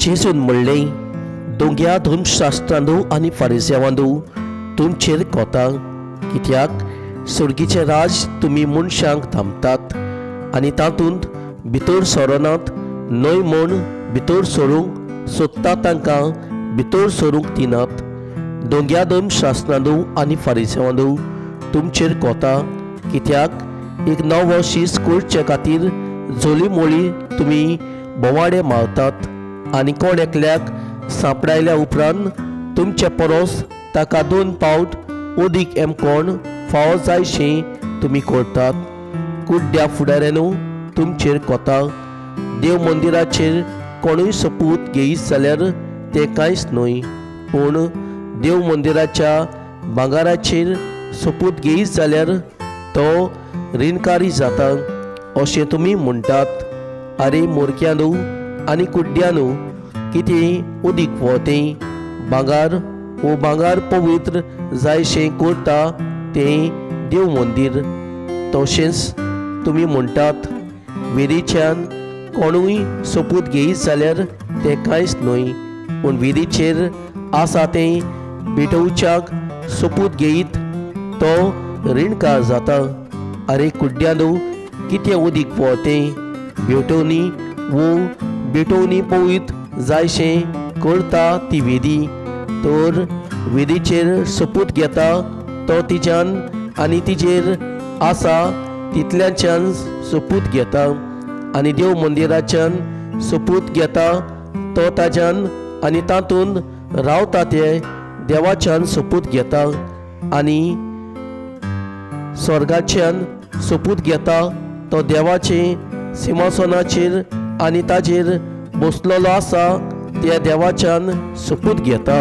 जेजून म्हणलें, दोंग्या धर्मशास्त्रांदो आनी फारिसेवांदो तुमचेर कोता, कित्याक सुर्गीचें राज तुमी मनशांक थांबतात आनी तातूंत भितर सरोनात न्हय म्हूण भितर सरूंक सोदता तांकां भितर सरूंक दिनात। दोंग्या धर्मशास्त्रांदो आनी फारिसेवांदो तुमचेर कोता, कित्याक एक नवो शीस करचे खातीर झोली मोळी तुमी बोवाडे मारतात आनी कोण एकल्याक सांपडायल्या उपरांत तुमचे परोस ताका 2 पावट ओदीक एमकोण फावो जायशें तुमी करतात। कुड्ड्या फुडाऱ्यानो तुमचेर कोता, देव मंदिराचेर कोणूय सोपूत घेयत जाल्यार तें कांयच न्हय, पूण देव मंदिराच्या भांगाराचेर सोपूत घेयत जाल्यार तो रीणकारी जाता अशें तुमी म्हणटात। आरे मोरक्यांनो आनी कुड्ड्यांनो, कितें ओदीक वतें भांगार वो भांगार पवित्र जायशें करता तें देव मंदीर। तशेंच तुमी म्हणटात, वेरीच्यान कोणूय सोपूत घेयत जाल्यार तें कांयच न्हय, पूण वेरीचेर आसा तें भेटोवच्याक सोपूत घेयत तो रीणकार जाता। आरे कुड्ड्यांनो, कितें ओदीक वतें भेटोवनी वो भेटोवनी पवित्र जायशें करता ती वेदी, तर वेदीचेर सोपूत घेता तो तिच्यान आनी तिचेर आसा तितल्याच्यान सोपूत घेता, आनी देव मंदिराच्यान सोपूत घेता तो ताच्यान आनी तातूंत रावता ते देवाच्यान सोपूत घेता, आनी स्वर्गाच्यान सोपूत घेता तो देवाचे सिंहासनाचेर आनी ताचेर बसलेलो आसा त्या देवाच्यान सोपूत घेता।